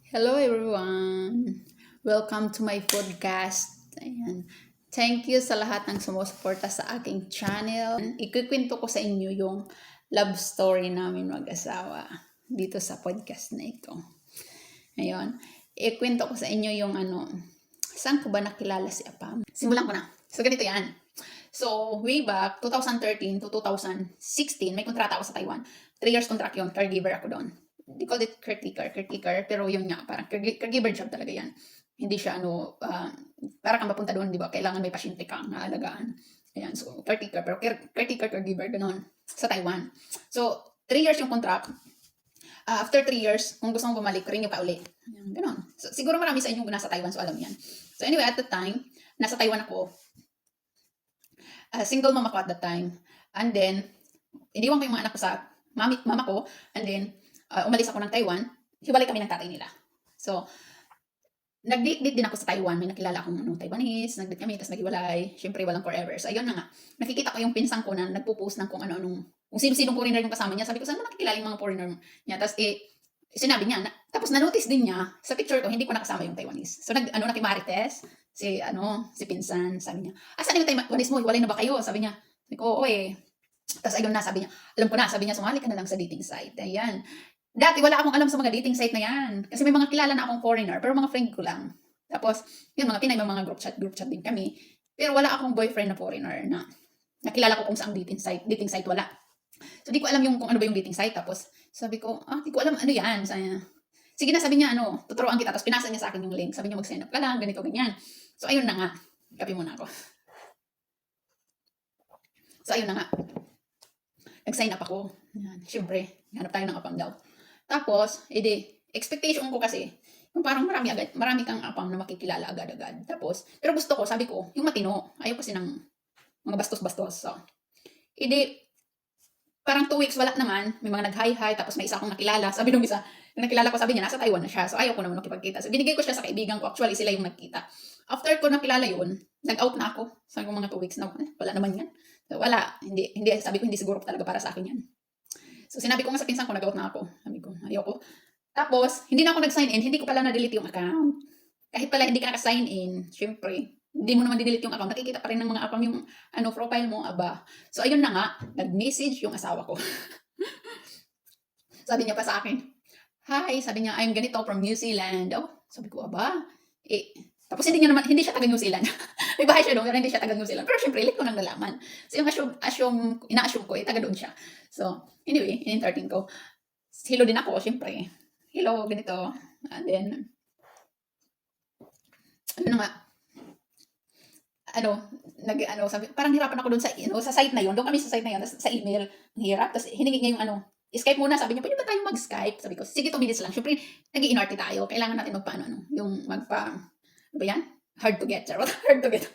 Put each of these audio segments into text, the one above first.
Hello everyone! Welcome to my podcast. Ayan. Thank you sa lahat ng sumusuporta sa aking channel. Ikukwento ko sa inyo yung love story namin mag-asawa dito sa podcast na ito. Ngayon, ikwento ko sa inyo yung saan ko ba nakilala si Apam? Simulan ko na. So, ganito yan. So, way back, 2013 to 2016, may kontrata ako sa Taiwan. 3 years contract yun, caregiver ako doon. They called it caretaker, pero yun nga, parang caregiver job talaga yan. Hindi siya para kang mapunta doon, di ba? Kailangan may pasyente kang naalagaan. Ayan, so caretaker, pero caretaker, caregiver, ganun, sa Taiwan. So, 3 years yung contract. After 3 years, kung gusto mong bumalik, renew pa uli. Ayan, ganun. So, siguro marami sa inyong nasa Taiwan, so alam yan. So anyway, at the time, nasa Taiwan ako. Single mom ako at that time. And then, iniwan ko yung mga anak ko sa mama ko. And then, umalis ako ng Taiwan. Hiwalay kami ng tatay nila. So, nag-date din ako sa Taiwan. May nakilala akong Taiwanese. Nag-date kami, tapos naghiwalay. Siyempre, walang forever. So, ayun na nga. Nakikita ko yung pinsang ko na nagpo-post ng kung sino-sinong foreigner yung kasama niya. Sabi ko, saan mo nakikilala yung mga foreigner niya? Tapos, sinabi niya, tapos na-notice din niya, sa picture ko, hindi ko nakasama yung Taiwanese. So, nakimarites, si pinsan, sabi niya, saan yung Taiwanese mo? Hiwalay na ba kayo? Sabi niya, oo Tapos ayun na, sabi niya, alam ko na, sabi niya, sumali ka na lang sa dating site. Ayan. Dati wala akong alam sa mga dating site na yan. Kasi may mga kilala na akong foreigner, pero mga friend ko lang. Tapos, yun, mga Pinay, mga group chat din kami. Pero wala akong boyfriend na foreigner na nakilala ko kung saan dating site wala. So, di ko alam kung ano ba yung dating site. Tapos, sabi ko, di ko alam ano yan. Sige na, sabi niya, tuturuan kita. Tapos, pinasa niya sa akin yung link. Sabi niya, mag-sign up ka lang, ganito, ganyan. So, ayun na nga. Kapi muna ako. So, ayun na nga. Nag-sign up ako. Yan. Siyempre, hanap tayo ng apam daw. Tapos, expectation ko kasi, yung parang marami kang apam na makikilala agad-agad. Tapos, pero gusto ko, sabi ko, yung matino. Ayaw kasi ng mga bastos-bastos. So, parang 2 weeks wala naman. May mga nag-hi-hi, tapos may isa akong nakilala. Sabi nung isa, yung nakilala ko, sabi niya, nasa Taiwan na siya. So, ayaw ko naman makipagkita. So, binigay ko siya sa kaibigan ko. Actually, sila yung nagkita. After ko nakilala yun, nag-out na ako. Sabi ko mga 2 weeks na, wala naman yan. So, wala. Hindi, sabi ko, hindi siguro talaga para sa akin yan. So, sinabi ko nga sa pinsan ko, nag-out na ako. Sabi ko, ayoko. Tapos, hindi na ako nag-sign in. Hindi ko pala na-delete yung account. Kahit pala hindi ka naka-sign in, syempre, hindi mo naman di-delete yung account. Nakikita pa rin ng mga account yung profile mo, aba. So, ayun na nga, nag-message yung asawa ko. Sabi niya pa sa akin, hi, sabi niya, I'm ganito from New Zealand. Sabi ko, aba. Tapos hindi siya taga New Zealand. May bahay siya doon, pero hindi siya taga New Zealand. Pero syempre, late ko nang nalaman. So, yung ina-assume ko, taga doon siya. So, anyway, in-entertain ko. Hello din ako, syempre. Hello, ganito. And then, sabi, parang hirapan ako doon sa site na yun. Doon kami sa site na yun, sa email, ang hirap. Tapos hiningi niya yung Skype muna, sabi niya, pwede ba tayo mag-Skype? Sabi ko, sige, 2 minutes lang. Siyempre, nag-i-inarte tayo. Kailangan natin ano ba yan? Hard to get. Hard to get.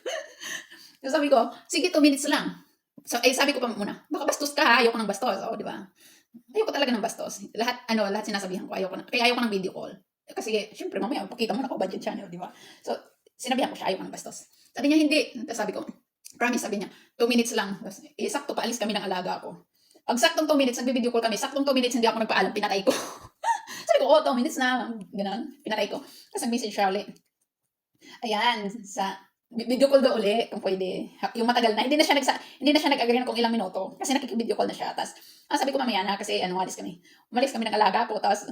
So sabi ko, sige, 2 minutes lang. So, sabi ko pa muna, baka bastos ka, ayoko ng bastos. Di ba? Ayoko talaga ng bastos. Lahat sinasabihan ko, kaya ayoko ng video call. Kasi, syempre, mamaya, pakita mo na ako budget channel, di ba? So, sinabihan ko siya, ayoko ng bastos. Sabi niya, hindi. Tapos sabi ko, promise, sabi niya, 2 minutes lang. Tapos, sakto, paalis kami ng alaga ko. Pag saktong 2 minutes, nagbe-video call kami, saktong 2 minutes, hindi ako nagpaalam, pinatay ko. Sabi ko, 2 minutes na, ganun, pinatay ko. Tapos nag-message siya ulit. Ayan, video call daw uli, kung pwede. Yung matagal na, hindi na siya nag-agree na kung ilang minuto. Kasi nakikvideo call na siya. Tapos, sabi ko mamaya na, kasi umalis kami. Umalis kami ng alaga ko, tapos,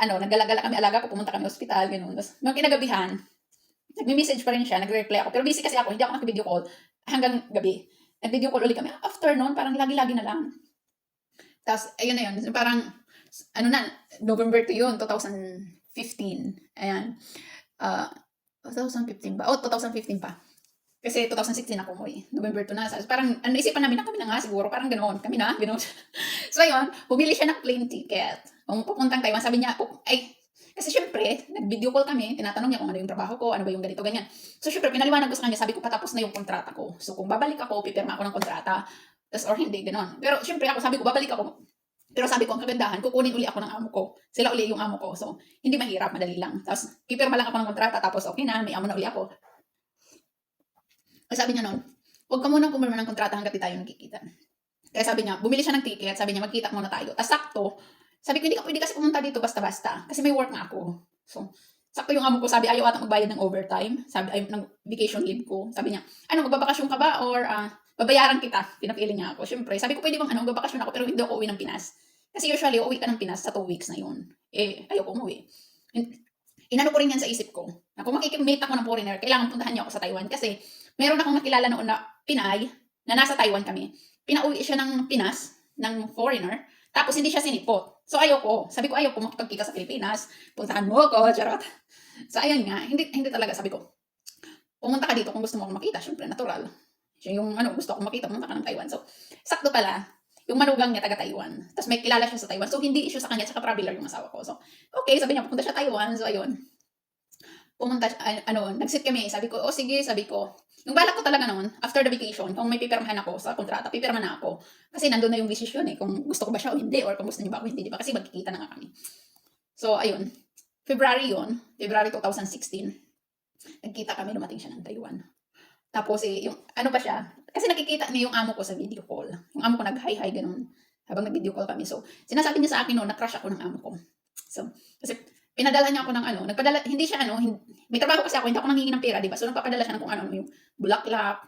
naggalagala kami alaga ko, pumunta kami hospital, gano'n. Tapos, mga kinagabihan, nagme-message pa rin siya, nagre-reply ako. Pero busy kasi ako, hindi ako nag-video call hanggang gabi. Nag-video call ulit kami. After noon, parang lagi-lagi na lang. Tapos, ayun na yun. Parang, November to yun, 2015. Ayan. 2015 ba? 2015 pa. Kasi 2016 ako umuwi. November 2 na. Parang, isipan namin na kami na nga siguro. Parang ganoon. Kami na, ganoon. So, ayun, bumili siya ng plane ticket. Kung pupuntang Taiwan, sabi niya, kasi syempre, nag-video call kami, tinatanong niya kung ano yung trabaho ko, ano ba yung ganito, ganyan. So, syempre, pinaliwanag ko sa kanya, sabi ko, patapos na yung kontrata ko. So, kung babalik ako, pipirma ako ng kontrata. Or hindi, ganoon. Pero, syempre, sabi ko, babalik ako. Pero sabi ko, ang kagandahan, kukunin uli ako ng amo ko. Sila uli yung amo ko. So, hindi mahirap, madali lang. Tapos, pipirma lang ako ng kontrata, tapos okay na, may amo na uli ako. Sabi niya noon, huwag ka munang pumirma ng kontrata hanggat di tayo nagkikita. Kaya sabi niya, bumili siya ng ticket, sabi niya, magkita muna tayo. Tapos sakto, sabi ko, hindi ka pwede kasi pumunta dito basta-basta. Kasi may work nga ako. So, sakto yung amo ko, sabi ayaw ata magbayad ng overtime. Sabi ayaw ng vacation leave ko. Sabi niya, ano, magbabakasyon ka ba or babayaran kita? Pinapili niya ako. Siyempre, sabi ko pwede bang magbabakasyon ako pero hindi ako uwi ng Pinas. Kasi usually, uwi ka ng Pinas sa 2 weeks na yun. Ayaw ko umuwi. Inano ko rin yan sa isip ko. Na kung makikimate ako ng foreigner, kailangan puntahan niya ako sa Taiwan. Kasi meron akong nakilala noon na Pinay, na nasa Taiwan kami. Pinauwi siya ng Pinas, ng foreigner, tapos hindi siya sinipot. So ayoko. Sabi ko ayoko makipagkita sa Pilipinas. Puntahan mo ako, charot. So ayun nga, hindi talaga sabi ko. Pumunta ka dito kung gusto mo akong makita, syempre natural. Siya yung gusto akong makita, pumunta ka ng Taiwan. So sakto pala, yung manugang niya taga Taiwan. Tapos may kilala siya sa Taiwan. So hindi issue sa kanya, tsaka traveler yung asawa ko. So okay, sabi niya pupunta siya Taiwan. So ayun. Pumunta nag-sit kami. Sabi ko, sige, sabi ko. Yung balak ko talaga noon, after the vacation, kung may pipirmahan ako sa kontrata, pipirma na ako. Kasi nandun na yung decision kung gusto ko ba siya o hindi, or kung gusto niya ba ako hindi, di ba? Kasi magkikita na nga kami. So, ayun. February 2016. Nagkita kami, dumating siya ng Taiwan. Tapos, yung, ano pa siya? Kasi nakikita niya yung amo ko sa video call. Yung amo ko nag-hi-hi, ganun. Habang nag-video call kami. So, sinasabi niya sa akin noon, na-crush ako ng amo ko. So, kasi, pinadala niya ako ng nagpadala, hindi siya may trabaho kasi ako, hindi ako nangingi ng pera, di ba? So, nagpapadala siya ng kung yung bulaklak,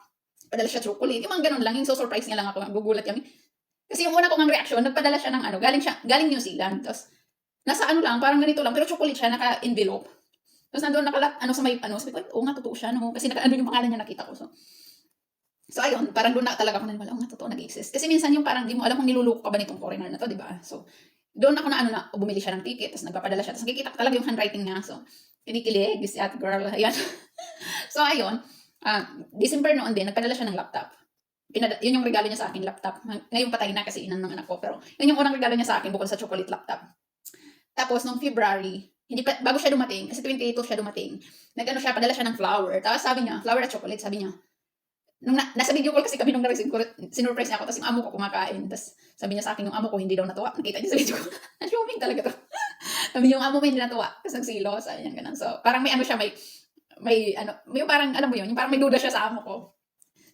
padala siya chocolate, yung mga ganun lang, yung so surprise niya lang ako, gugulat kami. Kasi yung una kong reaction, nagpadala siya ng galing New Zealand, tapos, nasa lang, parang ganito lang, pero chocolate siya, naka-envelope. Tapos nandun nakalat, sa may, sabi ko, nga, totoo siya, kasi yung pangalan niya nakita ko, so ayun, parang doon na talaga ako naniwala, nga, totoo, nag-exist. Kasi minsan yung parang, di mo alam kung niluloko ka ba nitong foreigner na to, di ba? So, doon ako na bumili siya ng ticket, tapos nagpapadala siya, tapos nakikita ko talaga yung handwriting niya, so, kinikilig, si ate girl, ayan. So, ayun, December noon din, nagpadala siya ng laptop. Yun yung regalo niya sa akin, laptop. Ngayon patay na kasi inan ng anak ko, pero yun yung unang regalo niya sa akin, bukod sa chocolate laptop. Tapos, nung February, bago siya dumating, kasi 28 siya dumating, siya, padala siya ng flower, tapos sabi niya, flower at chocolate, sabi niya, nasa video call kasi kami nung sinurprise niya ako, tapos yung amo ko kumakain, tapos sabi niya sa akin, yung amo ko hindi daw natuwa, nakita niya sa video ko, na-showing talaga to. Sabi niya, yung amo mo hindi natuwa, tapos nagsilo, sabi niya ganun. So, parang may siya, may parang, alam mo yun, yung parang may duda siya sa amo ko.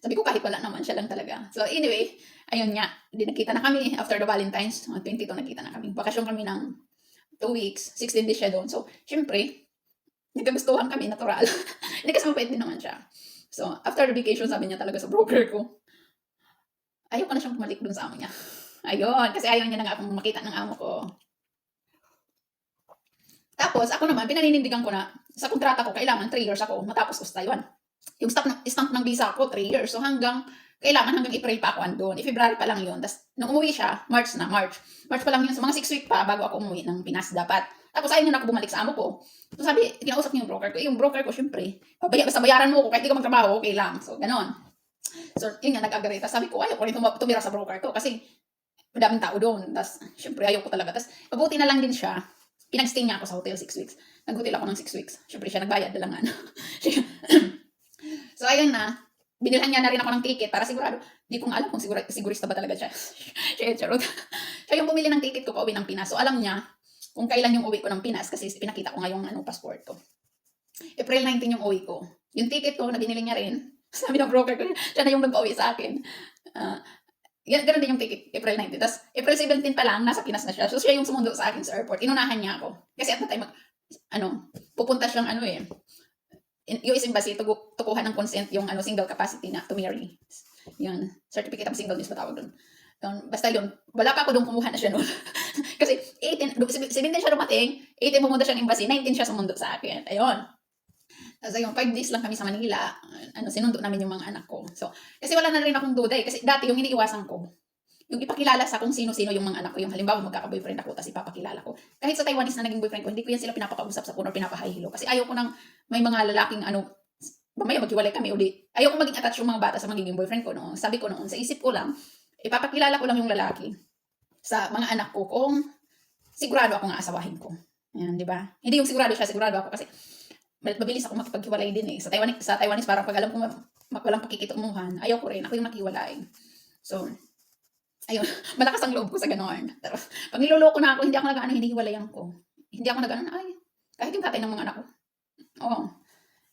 Sabi ko, kahit wala naman, siya lang talaga. So, anyway, ayun nga, nakita na kami, after the Valentine's, 22, nakita na kami. Bakasyon kami ng 2 weeks, 16 days siya doon. So, syempre, nagkagustuhan kami, natural. Hindi kasi mapait din naman siya. So, after the vacation, sabi niya talaga sa broker ko, ayaw ko na siyang pumalik dun sa amo niya. Ayun, kasi ayaw niya na nga akong makita ng amo ko. Tapos, ako naman, pinaninindigan ko na, sa kontrata ko, kailangan 3 years ako matapos ko sa Taiwan. Yung stamp ng visa ko, 3 years. So, hanggang April pa ako andun. February pa lang yun. Tapos, nung umuwi siya, March pa lang yun. So, mga 6 weeks pa bago ako umuwi ng Pinas dapat. Tapos, ayaw niya na ako bumalik sa amo ko. So, sabi, kinausap niya yung broker ko. Yung broker ko, syempre, basta bayaran mo ko, kahit di ka magtrabaho, okay lang. So, ganon. So, yun nga, nag-agree. Tapos, sabi ko, ayaw ko rin tumira sa broker ko kasi madaming tao doon. Tapos, syempre, ayaw ko talaga. Tapos, mabuti na lang din siya. Pinag-stay niya ako sa hotel 6 weeks. Nag-hotel ako ng 6 weeks. Syempre, siya nagbayad na lang. So, ayun na. Binilhan niya na rin ako ng ticket para sigurado. Di ko nga alam kung sigurista ba talaga siya. Charot. Siya yung bumili ng ticket ko pa uwi ng Pinas. So, alam niya kung kailan yung uwi ko ng Pinas kasi pinakita ko nga yung passport ko. April 19 yung uwi ko. Yung ticket ko na binili niya rin. Sabi ng broker ko, siya na yung nag-uwi sa akin. Ganun din yung ticket, April 19. Tapos, April 17 pa lang, nasa Pinas na siya. So, siya yung sumundo sa akin sa airport. Inunahan niya ako. Kasi at the time, pupunta siyang US Embassy, tukuhan ng consent yung single capacity na to marry. Yun, certificate of singleness ba tawag doon. Basta yun, wala pa ako doon, kumuha na siya noon. Kasi 17 siya dumating, 18 pumunta siya ng embassy, 19 siya sumundo sa akin. Ayun. Tapos ayun, 5 days lang kami sa Manila, sinundo namin yung mga anak ko. So, kasi wala na rin akong duda kasi dati yung iniiwasan ko, yung ipakilala sa kung sino-sino yung mga anak ko, yung halimbawa magkaka-boyfriend ako, tapos ipapakilala ko. Kahit sa Taiwanese na naging boyfriend ko, hindi ko yan sila pinapakausap sa phone or pinapahihilo. Kasi ayaw ko nang may mga lalaking mamaya maghiwalay kami uli. Ayaw ko maging attached yung mga bata sa magiging boyfriend ko noon. Sabi ko noon, sa isip ko lang, ipapakilala ko lang yung lalaki sa mga anak ko kung sigurado ako nga asawahin ko. Yan, di ba? Hindi yung sigurado siya, sigurado ako kasi mabilis ako makipaghiwalay din eh. Sa Taiwanese parang pag alam ko walang pakikitunguhan, ayaw ko rin. Ako yung nakiwalay. So, ayun, malakas ang loob ko sa gano'n. Pero, pag niloloko na ako, hindi ako hinihiwalayan ko. Hindi ako kahit yung tatay ng mga anak ko. Oo.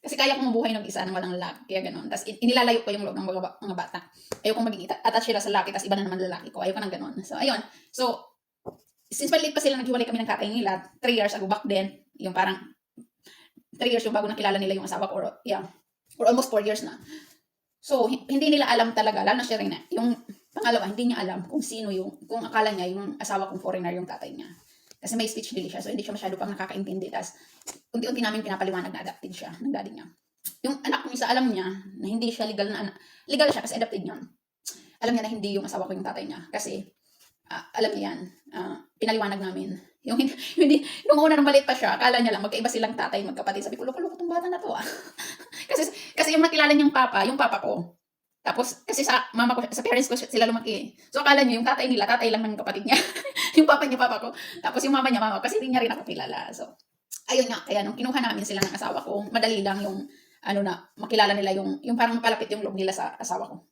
Kasi kaya kong mabuhay ng isa nang walang lalaki, kaya gano'n. Tapos, inilalayo ko yung loob ng mga bata. Ayaw kong maging attached sila sa lalaki, tapos iba na naman lalaki ko. Ayaw ko ng gano'n. So, ayun. So, since maliit pa sila, naghiwalay kami ng tatay nila, 3 years ago back then, yung parang, 3 years yung bago nakilala nila yung asawa ko, or yeah, or almost 4 years na. So, hindi nila alam talaga, lalo na siya rin na, yung pangalawa, hindi niya alam kung sino kung akala niya yung asawa kong foreigner yung tatay niya. Kasi may speech delay siya, so hindi siya masyado pang nakakaintindi. Tapos, unti-unti namin pinapaliwanag na adopted siya ng daddy niya. Yung anak kong isa, alam niya na hindi siya legal na anak. Legal siya kasi adopted niya. Alam niya na hindi yung asawa ko yung tatay niya. Kasi, alam niya yan. Pinaliwanag namin. Yung hindi, nung una nung maliit pa siya, akala niya lang magkaiba silang tatay, magkapatid. Sabi ko, loko-loko tong bata na to kasi yung nakilala niyang yung papa ko. Tapos, kasi sa mama ko, sa parents ko sila lumaki. So, akala niya yung tatay nila, tatay lang ng kapatid niya. Yung papa niya, papa ko. Tapos yung mama niya, mama ko. Kasi hindi niya rin ako kilala. So, ayun nga. Kaya nung kinuha namin sila ng asawa ko, madali lang yung, makilala nila yung parang mapalapit yung loob nila sa asawa ko.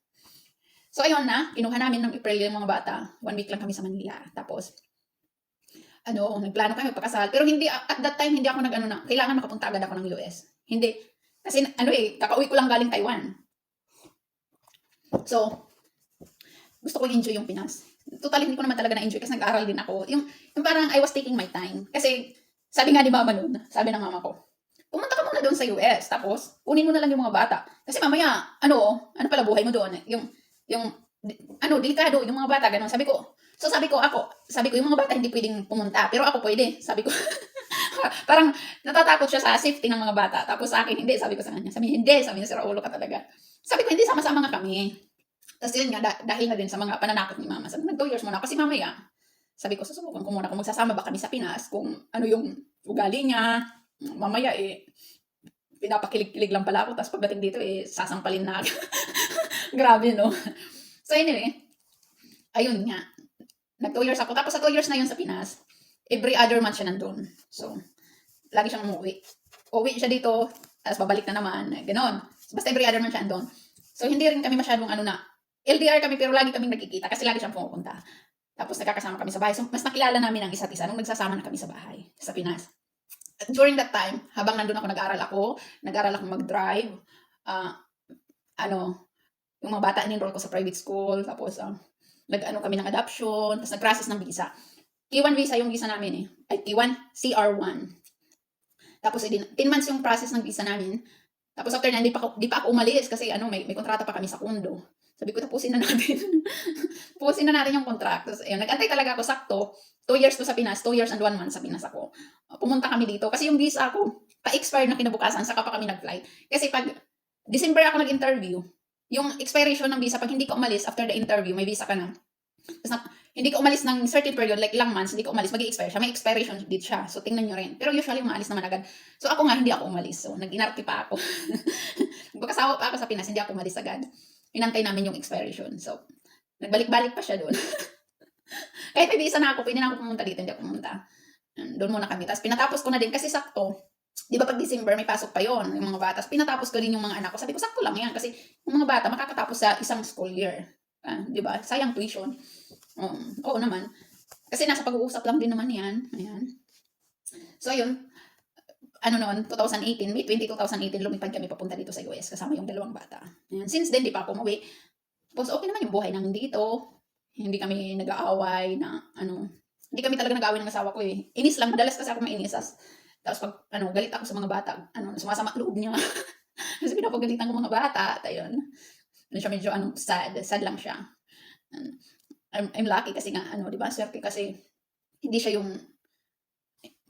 So, ayun na. Kinuha namin ng April yung mga bata. 1 week lang kami sa Manila. Tapos, nagplano kami magpakasal. Pero hindi, at that time, hindi ako kailangan makapunta agad ako ng US. Hindi. Kasi, kakauwi ko lang galing Taiwan. So, gusto ko i-enjoy yung Pinas. Totally hindi ko naman talaga na-enjoy kasi nag-aaral din ako. Yung parang I was taking my time. Kasi, sabi nga ni mama nun, sabi ng mama ko, pumunta ka muna doon sa US, tapos, kunin mo na lang yung mga bata. Kasi mamaya, ano pala buhay mo doon? Delikado, yung mga bata, ganun. Sabi ko, yung mga bata hindi pwedeng pumunta, pero ako pwede. Sabi ko, parang natatakot siya sa safety ng mga bata. Tapos sa akin, hindi. Sabi ko sa kanya, sabi niya, sira ulo ka talaga. Sabi ko, hindi, sama-sama nga kami. Tapos yun nga, dahil na din sa mga pananakot ni mama, sabi, 2 years muna. Kasi mamaya, sabi ko, susubukan ko muna kung magsasama ba kami sa Pinas, kung ano yung ugali niya. Mamaya, pinapakilig-kilig lang pala ako. Tapos pagdating dito, sasampalin na. Grabe, no? So anyway, ayun nga. Nag 2 years ako. Tapos sa 2 years na yun sa Pinas, every other month siya nandun. So, lagi siyang umuwi. Uwi siya dito, tapos babalik na naman. Ganon. Basta every other month siya andun. So, hindi rin kami masyadong LDR kami, pero lagi kaming nagkikita kasi lagi siyang pumupunta. Tapos nagkakasama kami sa bahay. So, mas nakilala namin ang isa't isa nung nagsasama na kami sa bahay, sa Pinas. At during that time, habang nandun ako, nag-aral ako mag-drive. Yung mga bata, in-enroll ko sa private school. Tapos, kami ng adoption. Tapos, nag-process ng visa. K1 visa yung visa namin Ay, K1, CR1. Tapos, 10 months yung process ng visa namin. Tapos, after na, di pa ako umalis kasi may kontrata pa kami sa condo. Sabi ko, tapusin na natin. Tapusin na natin yung contract. Tapos, ayun, nag-antay talaga ako sakto. 2 years ko sa Pinas, 2 years and 1 month sa Pinas ako. Pumunta kami dito kasi yung visa ko, pa-expired na kinabukasan, saka pa kami nag-flight. Kasi pag December ako nag-interview, yung expiration ng visa, pag hindi ka umalis after the interview, may visa ka na. Tapos hindi ka umalis ng certain period, like ilang months, hindi ka umalis, mag-i-expire siya. May expiration date siya. So, tingnan nyo rin. Pero usually, maalis naman agad. So, ako nga, hindi ako umalis. So, nag-inarte pa ako. Pagkasawa pa ako sa Pinas, hindi ako umalis agad. Inantay namin yung expiration. So, nagbalik-balik pa siya doon. Kahit may visa na ako, pwede na ako pumunta dito, hindi ako pumunta. Doon muna kami. Tapos, pinatapos ko na din kasi sakto. Di ba pag December, may pasok pa yon yung mga bata. Tapos, pinatapos ko din yung mga anak ko. Sabi ko, sakto lang yan. Kasi, yung mga bata, makakatapos sa isang school year. Di ba? Sayang tuition. Oo naman. Kasi nasa pag-uusap lang din naman yan. Ayan. So, ayun. 2018, May 20, 2018, lumipad kami papunta dito sa US kasama yung 2 bata. Ayan. Since then, di pa ako umuwi. Tapos, okay naman yung buhay namin dito. Hindi kami nag-aaway na, hindi kami talaga nag-aaway ng asawa ko Inis lang, madalas kasi ako mainis. Tapos, pag, galit ako sa mga bata, sumasama loob niya. Kasi pinapagalitan ko mga bata. At ayun. Siya medyo, sad lang siya. I'm lucky kasi nga, di ba, swerte kasi hindi siya yung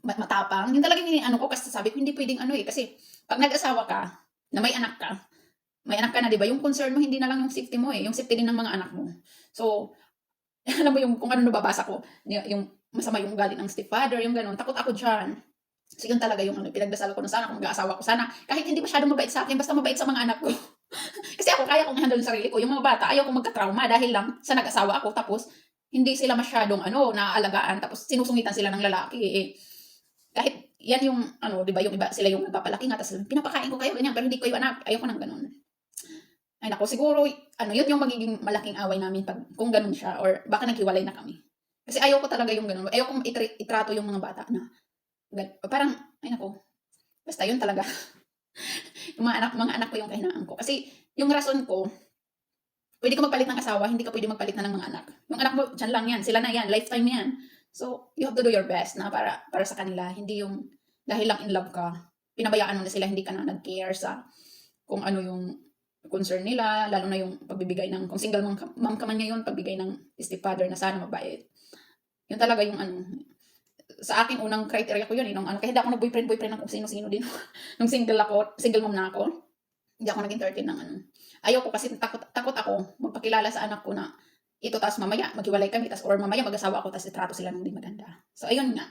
matapang. Yung talagang ko kasi sabi ko, hindi pwedeng kasi pag nag-asawa ka, na may anak ka na, di ba, yung concern mo, hindi na lang yung safety mo yung safety din ng mga anak mo. So, alam mo yung, kung ano nababasa ko, yung masama yung ugali ng stepfather, yung ganun, takot ako dyan. So, yun talaga yung pinagdasal ko na sana kung mag-aasawa ko, sana, kahit hindi masyadong mabait sa akin, basta mabait sa mga anak ko. Kasi ako, kaya kong handle sarili ko. Yung mga bata, ayaw kong magka-trauma dahil lang sa nag-asawa ako, tapos, hindi sila masyadong, naaalagaan, tapos sinusungitan sila ng lalaki, kahit yan yung, di ba, yung iba, sila yung nagpapalaki nga, tapos pinapakain ko kayo, ganyan, pero hindi ko yung anak, ayaw ko ng ganun. Ay nako, siguro, yun yung magiging malaking away namin kung ganun siya, or baka naghiwalay na kami. Kasi ayaw ko talaga yung ganun, ayaw kong itrato yung mga bata na, parang, ay nako, basta yun talaga. Yung mga anak ko yung kahinaan ko. Kasi, yung rason ko, pwede ka magpalit ng asawa, hindi ka pwede magpalit na ng mga anak. Yung anak mo, dyan lang yan, sila na yan, lifetime yan. So, you have to do your best na para sa kanila. Hindi yung dahil lang in love ka, pinabayaan mo na sila, hindi ka na nag-care sa kung ano yung concern nila, lalo na yung pagbibigay ng, kung single mom ka man ngayon, pagbigay ng stepfather na sana mabait. Yun talaga yung ano, sa akin unang criteria ko yun, nung ano, kaya hindi ako nag-boyfriend ng kung sino-sino din. Nung single mom na ako, hindi ako nag-entertain ng ano. Ayaw ko kasi takot ako magpakilala sa anak ko na ito, tapos mamaya maghiwalay kami, tapos or mamaya mag-asawa ako, tapos itrato sila ng di maganda. So, ayun nga.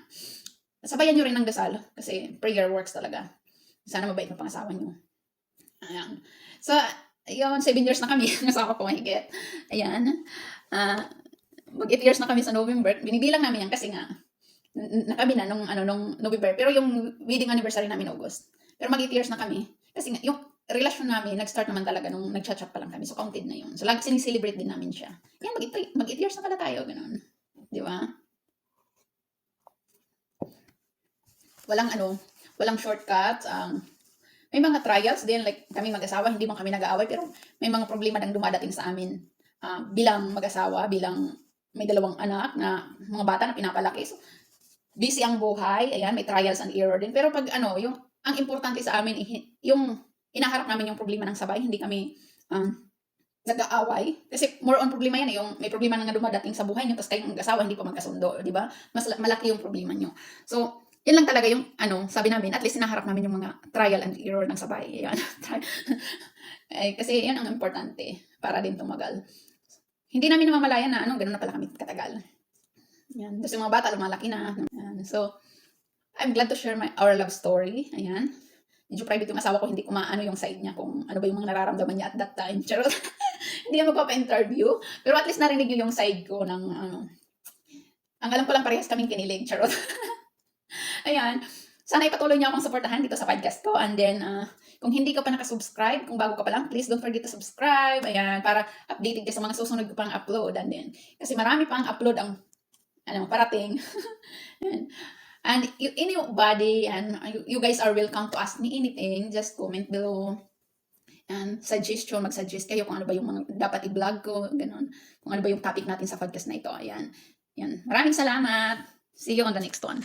Sabayan nyo rin ng dasal, kasi prayer works talaga. Sana mabait ng pangasawa nyo. Ayan. So, ayun, 7 years na kami. Nasawa ko mahigit. Ayan. Mag 8 years na kami sa November. Binibilang namin yan kasi nga, kami na nung November. Pero yung wedding anniversary namin August. Pero mag 8 years na kami. Kasi nga, yung relasyon namin, nag-start naman talaga nung nag-chat pa lang kami. So, counted na yun. So, lagi sinicelebrate din namin siya. Yan, mag 8 years na pala tayo. Ganun. Di ba? Walang shortcuts. May mga trials din, like kami mag-asawa, hindi man kami nag-aaway, pero may mga problema nang dumadating sa amin. Bilang mag-asawa, bilang may 2 anak na mga bata na pinapalaki. So, busy ang buhay, ayan, may trials and error din. Pero pag ang importante sa amin, yung inaharap namin yung problema ng sabay, hindi kami nag-aaway. Kasi more on problema yan, yung may problema na nga dumadating sa buhay nyo, tapos kayong mag-asawa, hindi pa magkasundo, di ba? Mas malaki yung problema nyo. So, yun lang talaga yung, sabi namin, at least sinaharap namin yung mga trial and error ng sabay. Ayan. Kasi yun ang importante para din tumagal. Hindi namin namamalayan na, ganun na pala kami katagal. Ayan. Tapos yung mga bata, lumalaki na. Ayan. So, I'm glad to share our love story. Ayan. Medyo private yung asawa ko, hindi ko maano yung side niya kung ano ba yung mga nararamdaman niya at that time. Charot. Hindi yan magpapa-interview. Pero at least narinig niyo yung side ko ng, ang alam ko lang parehas kaming kinilig. Charot. Ayan. Sana ipatuloy niyo akong suportahan dito sa podcast ko. And then, kung hindi ka pa nakasubscribe, kung bago ka pa lang, please don't forget to subscribe. Ayan, para updated ka sa mga susunod ko pang upload. And then, kasi marami pang upload ang parating. And anybody, and you guys are welcome to ask me anything. Just comment below. And suggestion, mag-suggest kayo kung ano ba yung mga dapat i-vlog ko. Ganun. Kung ano ba yung topic natin sa podcast na ito. Ayan. Maraming salamat. See you on the next one.